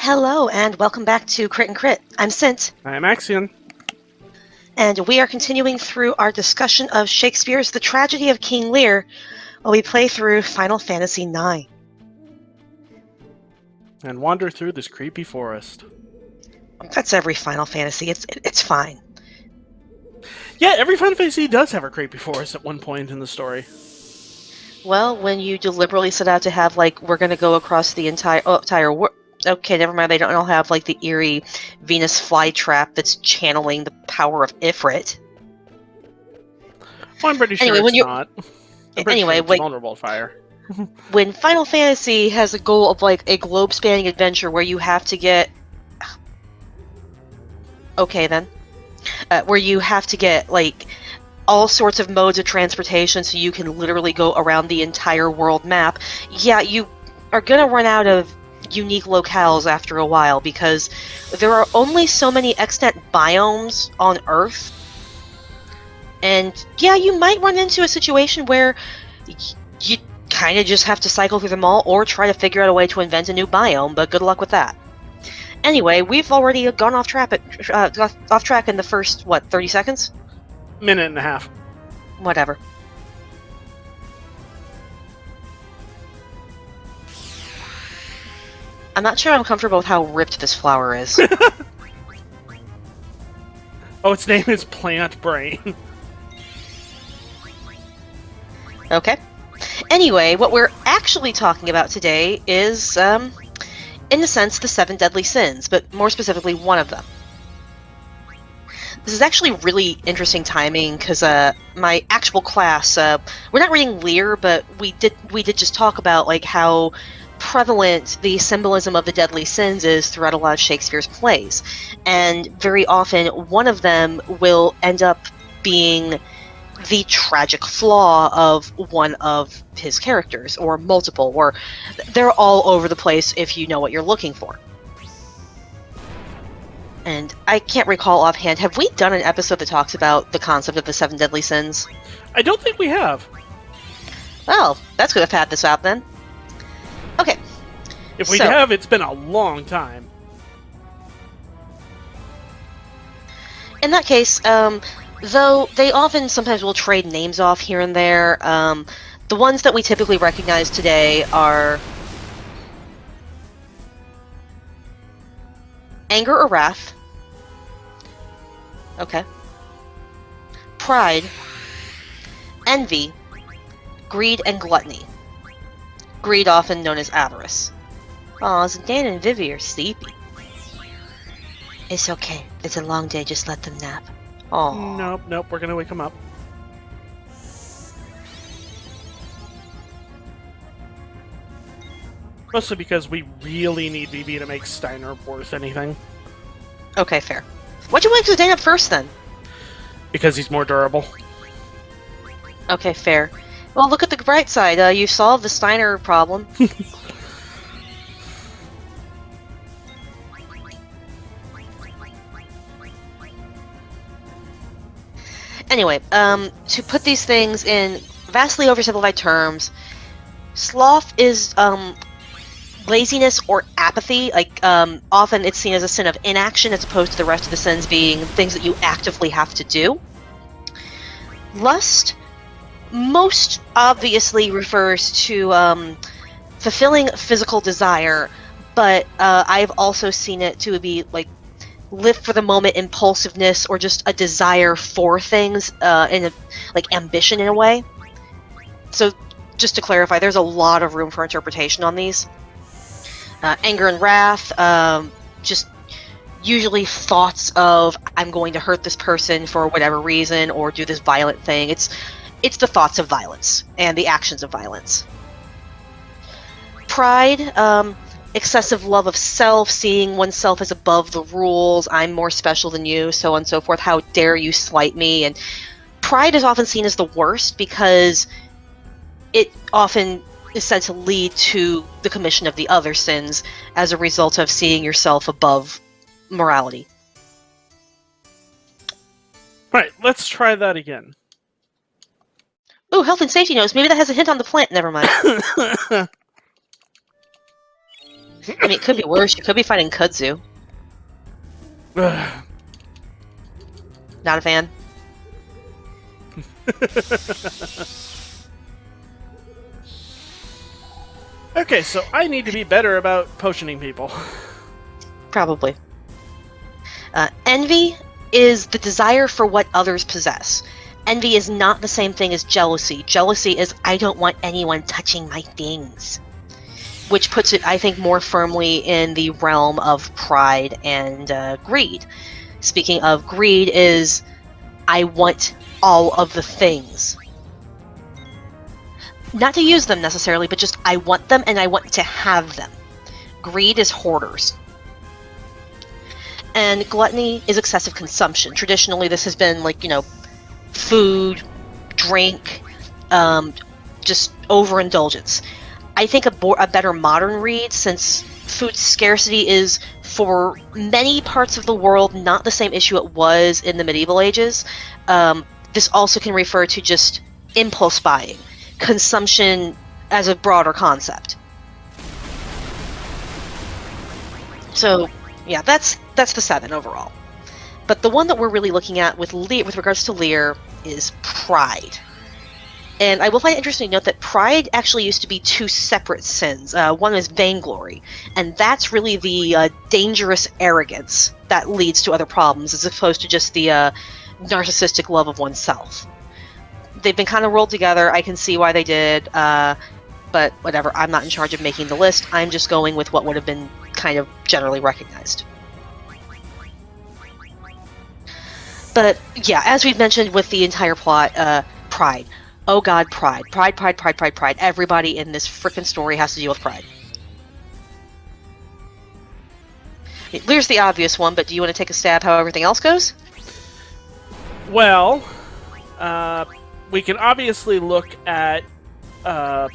Hello, and welcome back to Crit and Crit. I'm Sint, I'm Axion. and we are continuing through our discussion of Shakespeare's The Tragedy of King Lear while we play through Final Fantasy IX. And wander through this creepy forest. That's every Final Fantasy. It's fine. Yeah, every Final Fantasy does have a creepy forest at one point in the story. Well, when you deliberately set out to have, we're going to go across the entire world. Okay, never mind. They don't all have, the eerie Venus flytrap that's channeling the power of Ifrit. Well, I'm pretty sure Anyway, it's not. I'm pretty sure it's vulnerable to fire. When Final Fantasy has a goal of, a globe-spanning adventure where you have to get... Okay, then. Where you have to get, all sorts of modes of transportation so you can literally go around the entire world map, yeah, you are going to run out of unique locales after a while because there are only so many extant biomes on Earth. And yeah, you might run into a situation where you kind of just have to cycle through them all or try to figure out a way to invent a new biome, but good luck with that. Anyway, we've already gone off track in the first, 30 seconds? Minute and a half. Whatever. I'm not sure I'm comfortable with how ripped this flower is. Oh, its name is Plant Brain. Okay. Anyway, what we're actually talking about today is, in a sense, the 7 deadly sins, but more specifically, one of them. This is actually really interesting timing because my actual class, we're not reading Lear, but we did just talk about how prevalent the symbolism of the deadly sins is throughout a lot of Shakespeare's plays, and very often one of them will end up being the tragic flaw of one of his characters, or multiple, or they're all over the place if you know what you're looking for. And I can't recall offhand, have we done an episode that talks about the concept of the 7 deadly sins? I don't think we have. Well, that's good to have this out then. Okay. If we have, it's been a long time. In that case, though they often sometimes will trade names off here and there, the ones that we typically recognize today are anger or wrath. Okay. Pride, envy, greed, and gluttony. Greed often known as avarice. Aw, Zidane and Vivi are sleepy. It's okay. It's a long day. Just let them nap. Aw. Nope. We're gonna wake them up. Mostly because we really need Vivi to make Steiner worth anything. Okay, fair. Why'd you wake Zidane up first, then? Because he's more durable. Okay, fair. Well, look at the bright side. You solved the Steiner problem. Anyway, to put these things in vastly oversimplified terms, sloth is laziness or apathy. Often it's seen as a sin of inaction as opposed to the rest of the sins being things that you actively have to do. Lust most obviously refers to fulfilling physical desire, but I've also seen it to be live for the moment impulsiveness or just a desire for things, in a ambition in a way. So just to clarify, there's a lot of room for interpretation on these. Anger and wrath, just usually thoughts of I'm going to hurt this person for whatever reason or do this violent thing. It's the thoughts of violence and the actions of violence. Pride, excessive love of self, seeing oneself as above the rules, I'm more special than you, so on and so forth, how dare you slight me. And pride is often seen as the worst because it often is said to lead to the commission of the other sins as a result of seeing yourself above morality. Right, let's try that again. Ooh, health and safety notes. Maybe that has a hint on the plant. Never mind. I mean, it could be worse. You could be fighting kudzu. Not a fan. Okay, so I need to be better about potioning people. Probably. Envy is the desire for what others possess. Envy is not the same thing as jealousy. Jealousy is, I don't want anyone touching my things. Which puts it, I think, more firmly in the realm of pride and greed. Speaking of greed is, I want all of the things. Not to use them necessarily, but just I want them and I want to have them. Greed is hoarders. And gluttony is excessive consumption. Traditionally, this has been like, food, drink, just overindulgence. I think a better modern read, since food scarcity is, for many parts of the world, not the same issue it was in the medieval ages. This also can refer to just impulse buying, consumption as a broader concept. So, yeah, that's the 7 overall. But the one that we're really looking at with regards to Lear is pride. And I will find it interesting to note that pride actually used to be 2 separate sins. One is vainglory, and that's really the dangerous arrogance that leads to other problems, as opposed to just the narcissistic love of oneself. They've been kind of rolled together. I can see why they did, but whatever. I'm not in charge of making the list. I'm just going with what would have been kind of generally recognized. But yeah, as we've mentioned with the entire plot, pride. Oh god, pride. Pride, pride, pride, pride, pride. Everybody in this frickin' story has to deal with pride. Lear's the obvious one, but do you want to take a stab how everything else goes? Well, we can obviously look at the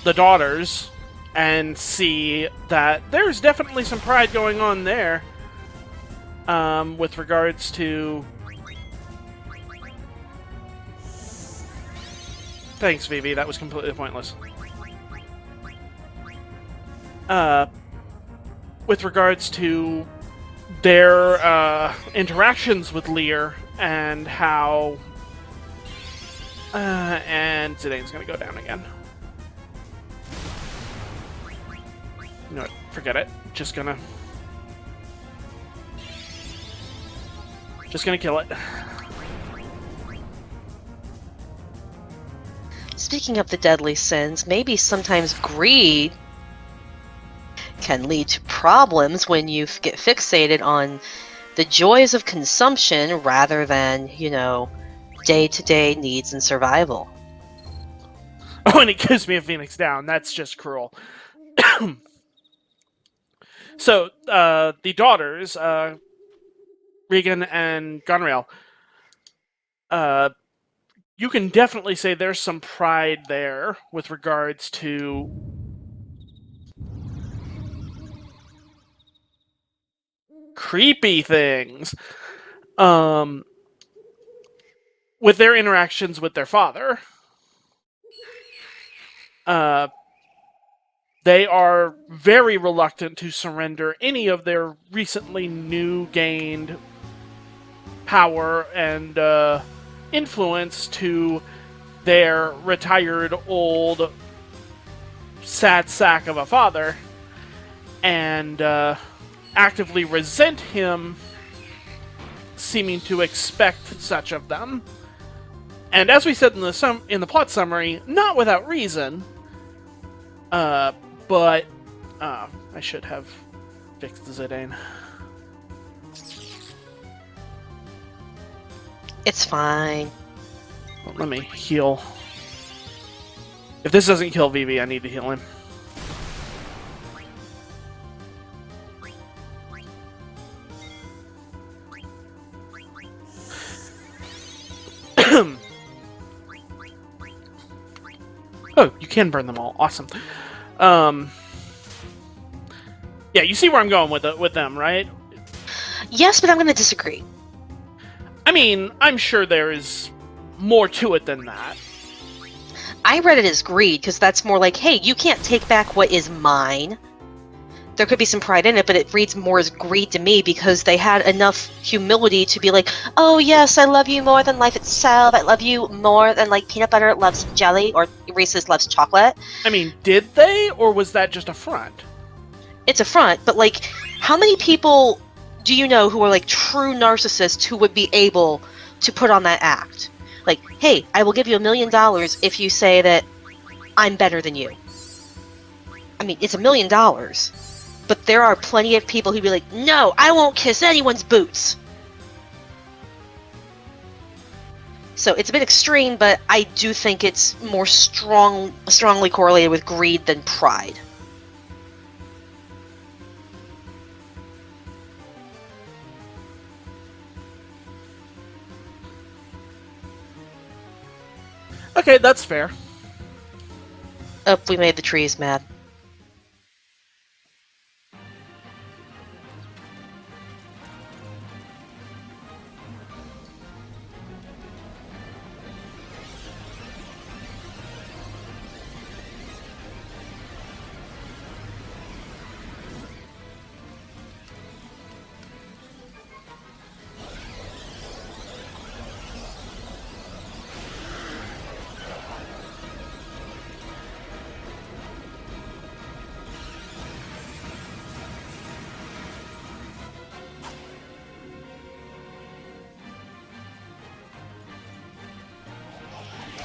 daughters and see that there's definitely some pride going on there with regards to... Thanks, Vivi. That was completely pointless. With regards to their interactions with Lear and how... and Zidane's gonna go down again. You know what? Forget it. Just gonna kill it. Speaking of the deadly sins, maybe sometimes greed can lead to problems when you get fixated on the joys of consumption rather than, day-to-day needs and survival. Oh, and it gives me a Phoenix down. That's just cruel. So, the daughters, Regan and Gonrail, you can definitely say there's some pride there with regards to creepy things. With their interactions with their father. They are very reluctant to surrender any of their recently new gained power and influence to their retired old sad sack of a father, and actively resent him seeming to expect such of them. And as we said in the plot summary, not without reason, but I should have fixed Zidane. It's fine. Well, let me heal. If this doesn't kill Vivi, I need to heal him. Oh, you can burn them all. Awesome. Yeah, you see where I'm going with them, right? Yes, but I'm going to disagree. I mean, I'm sure there is more to it than that. I read it as greed, because that's more like, hey, you can't take back what is mine. There could be some pride in it, but it reads more as greed to me because they had enough humility to be like, oh yes, I love you more than life itself. I love you more than like peanut butter loves jelly or Reese's loves chocolate. I mean, did they, or was that just a front? It's a front, but like, how many people do you know who are like true narcissists who would be able to put on that act? Like, hey, I will give you $1 million if you say that I'm better than you. I mean, it's $1 million. But there are plenty of people who'd be like, no, I won't kiss anyone's boots. So it's a bit extreme, but I do think it's more strongly correlated with greed than pride. Okay, that's fair. Oh, we made the trees mad.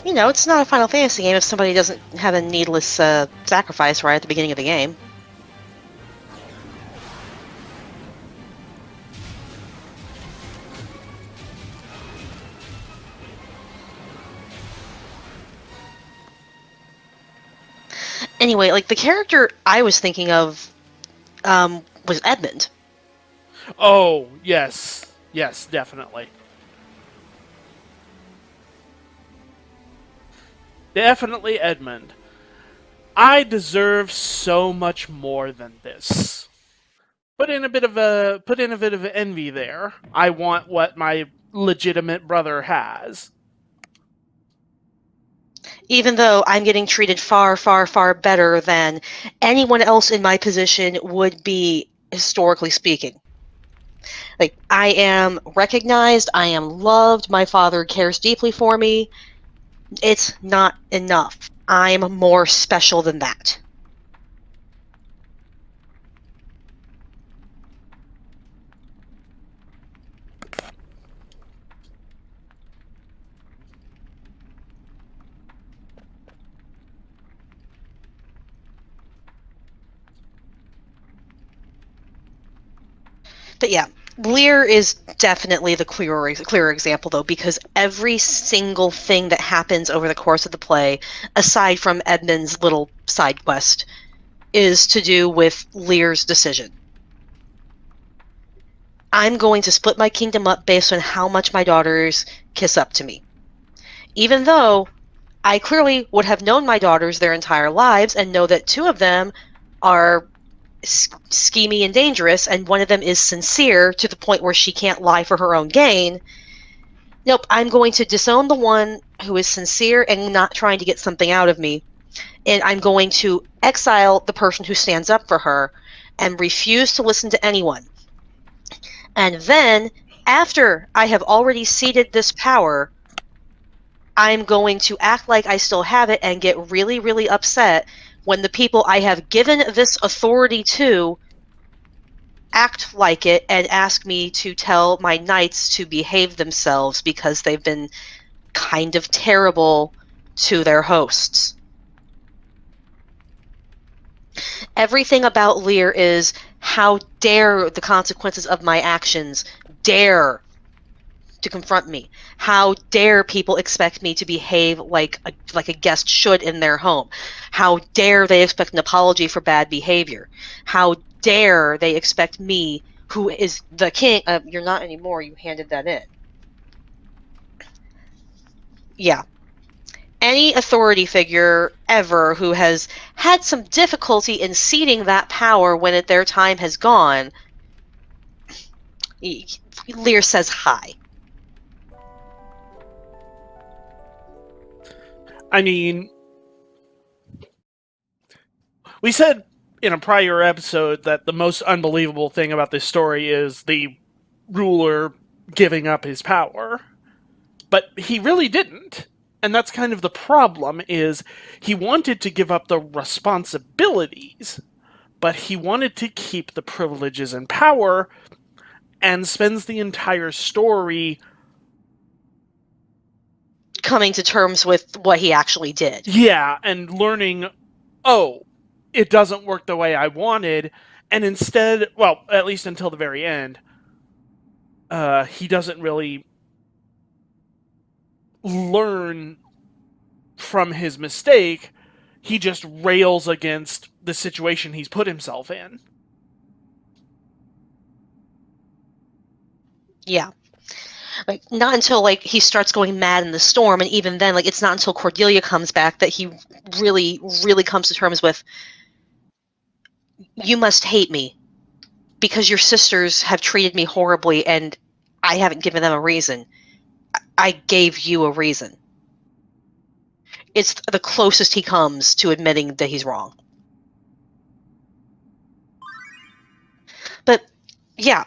You know, it's not a Final Fantasy game if somebody doesn't have a needless sacrifice right at the beginning of the game. Anyway, like, the character I was thinking of was Edmund. Oh, yes. Yes, definitely. Definitely Edmund. I deserve so much more than this. Put in a bit of envy there. I want what my legitimate brother has. Even though I'm getting treated far, far, far better than anyone else in my position would be, historically speaking. Like, I am recognized, I am loved, my father cares deeply for me. It's not enough. I'm more special than that. But yeah, Lear is definitely the clearer example, though, because every single thing that happens over the course of the play, aside from Edmund's little side quest, is to do with Lear's decision. I'm going to split my kingdom up based on how much my daughters kiss up to me. Even though I clearly would have known my daughters their entire lives and know that two of them are schemy and dangerous, and one of them is sincere to the point where she can't lie for her own gain. Nope, I'm going to disown the one who is sincere and not trying to get something out of me, and I'm going to exile the person who stands up for her and refuse to listen to anyone. And then, after I have already ceded this power, I'm going to act like I still have it and get really, really upset when the people I have given this authority to act like it and ask me to tell my knights to behave themselves because they've been kind of terrible to their hosts. Everything about Lear is, how dare the consequences of my actions dare to confront me? How dare people expect me to behave like a guest should in their home? How dare they expect an apology for bad behavior? How dare they expect me, who is the king? You're not anymore. You handed that in. Yeah. Any authority figure ever who has had some difficulty in ceding that power when their time has gone, Lear says hi. I mean, We said in a prior episode that the most unbelievable thing about this story is the ruler giving up his power. But he really didn't. And that's kind of the problem, is he wanted to give up the responsibilities, but he wanted to keep the privileges and power, and spends the entire story coming to terms with what he actually did. Yeah, and learning, oh, it doesn't work the way I wanted, and instead, well, at least until the very end, he doesn't really learn from his mistake. He just rails against the situation he's put himself in. Yeah. Like, not until, like, he starts going mad in the storm, and even then, like, it's not until Cordelia comes back that he really, really comes to terms with, you must hate me, because your sisters have treated me horribly, and I haven't given them a reason. I gave you a reason. It's the closest he comes to admitting that he's wrong. But, yeah,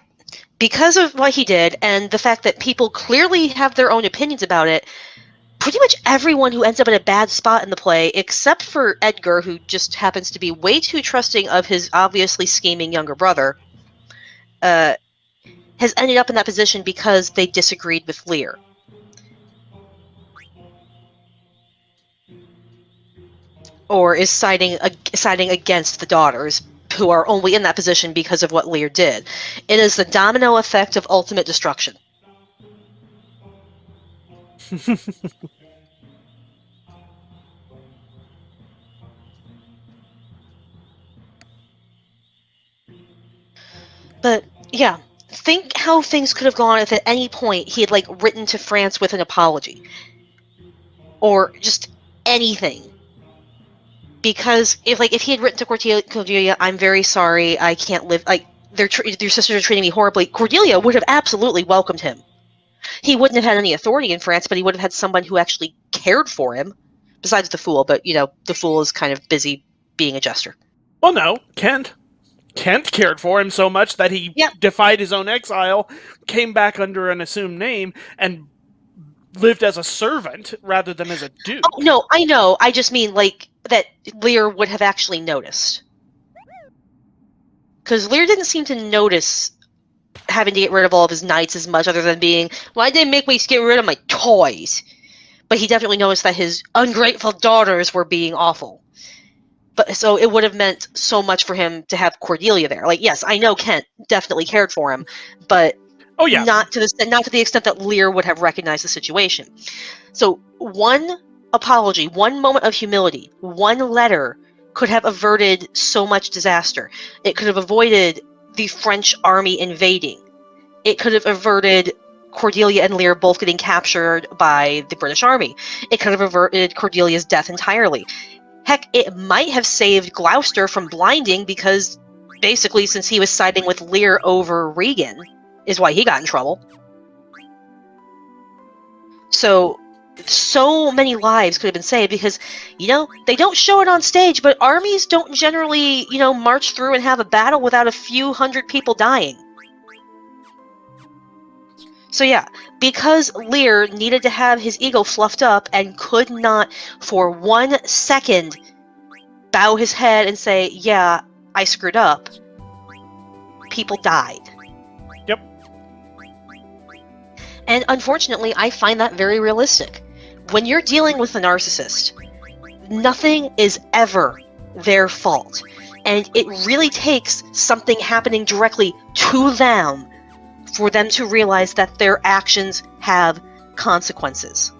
because of what he did, and the fact that people clearly have their own opinions about it, pretty much everyone who ends up in a bad spot in the play, except for Edgar, who just happens to be way too trusting of his obviously scheming younger brother, has ended up in that position because they disagreed with Lear. Or is siding against the daughters, who are only in that position because of what Lear did. It is the domino effect of ultimate destruction. But, yeah, think how things could have gone if at any point he had, like, written to France with an apology. Or just anything. Because if he had written to Cordelia, I'm very sorry, I can't live, like, your sisters are treating me horribly, Cordelia would have absolutely welcomed him. He wouldn't have had any authority in France, but he would have had someone who actually cared for him, besides the Fool, but, the Fool is kind of busy being a jester. Well, no, Kent cared for him so much that he defied his own exile, came back under an assumed name, and lived as a servant rather than as a duke. Oh, no, I know. I just mean, like, that Lear would have actually noticed. Because Lear didn't seem to notice having to get rid of all of his knights as much, other than being, why'd they make me get rid of my toys? But he definitely noticed that his ungrateful daughters were being awful. But so it would have meant so much for him to have Cordelia there. Like, yes, I know Kent definitely cared for him, but not to the extent that Lear would have recognized the situation. So one apology, one moment of humility, one letter could have averted so much disaster. It could have avoided the French army invading. It could have averted Cordelia and Lear both getting captured by the British army. It could have averted Cordelia's death entirely. Heck, it might have saved Gloucester from blinding, because basically, since he was siding with Lear over Regan, is why he got in trouble. So many lives could have been saved, because, they don't show it on stage, but armies don't generally, march through and have a battle without a few hundred people dying. So yeah, because Lear needed to have his ego fluffed up and could not, for 1 second, bow his head and say, yeah, I screwed up, people died. Yep. And unfortunately, I find that very realistic. When you're dealing with a narcissist, nothing is ever their fault. And it really takes something happening directly to them for them to realize that their actions have consequences.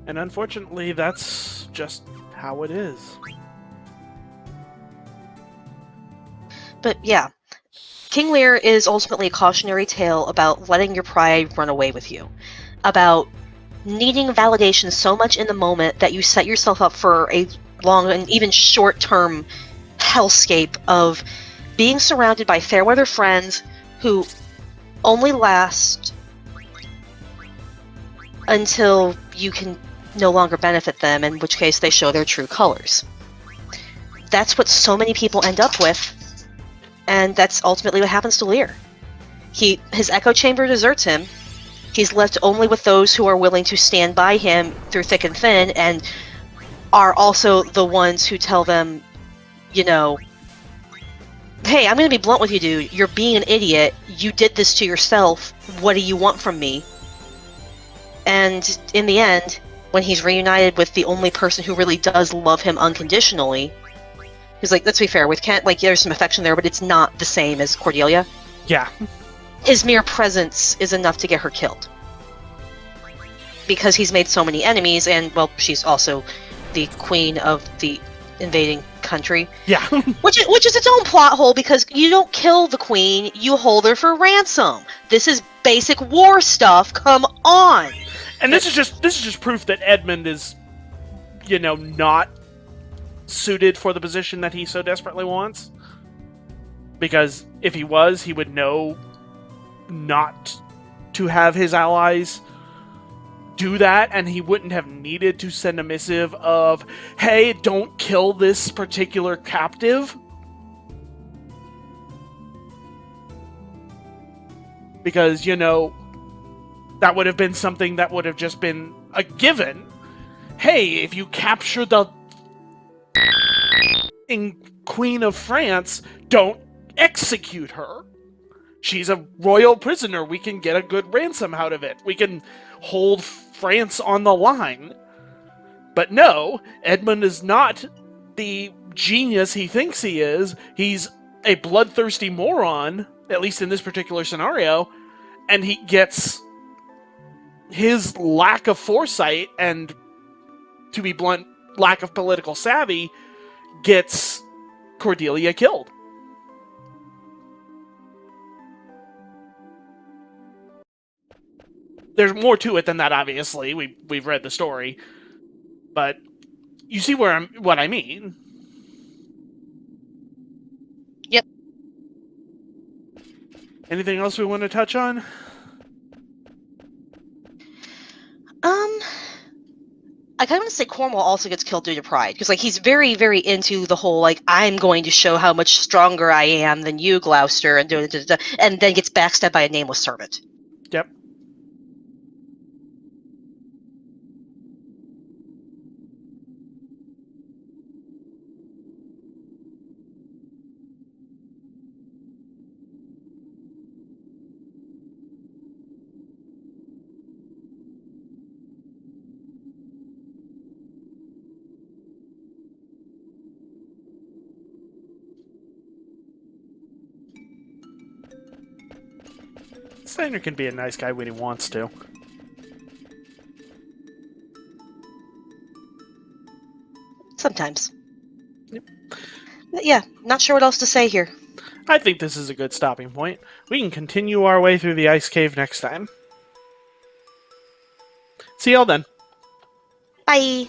And unfortunately, that's just how it is. But yeah, King Lear is ultimately a cautionary tale about letting your pride run away with you. About needing validation so much in the moment that you set yourself up for a long and even short-term hellscape of being surrounded by fair weather friends who only last until you can no longer benefit them, in which case they show their true colors. That's what so many people end up with, and that's ultimately what happens to Lear. His echo chamber deserts him. He's left only with those who are willing to stand by him through thick and thin, and are also the ones who tell them, you know, hey, I'm going to be blunt with you, dude. You're being an idiot. You did this to yourself. What do you want from me? And in the end, when he's reunited with the only person who really does love him unconditionally, he's like, let's be fair, with Kent, like, there's some affection there, but it's not the same as Cordelia. Yeah. His mere presence is enough to get her killed. Because he's made so many enemies, and, well, she's also the queen of the invading country. Yeah. which is its own plot hole, because you don't kill the queen, you hold her for ransom. This is basic war stuff, come on! And this is just proof that Edmund is, not suited for the position that he so desperately wants. Because if he was, he would know not to have his allies do that, and he wouldn't have needed to send a missive of, hey, don't kill this particular captive. Because, that would have been something that would have just been a given. Hey, if you capture the Queen of France, don't execute her. She's a royal prisoner. We can get a good ransom out of it. We can hold France on the line. But no, Edmund is not the genius he thinks he is. He's a bloodthirsty moron, at least in this particular scenario, and he gets his lack of foresight and, to be blunt, lack of political savvy gets Cordelia killed. There's more to it than that, obviously. We've read the story. But you see what I mean. Yep. Anything else we want to touch on? I kind of want to say Cornwall also gets killed due to pride, because he's very, very into the whole I'm going to show how much stronger I am than you, Gloucester, and and then gets backstabbed by a nameless servant. Yep. Steiner can be a nice guy when he wants to. Sometimes. Yep. But yeah, not sure what else to say here. I think this is a good stopping point. We can continue our way through the ice cave next time. See y'all then. Bye!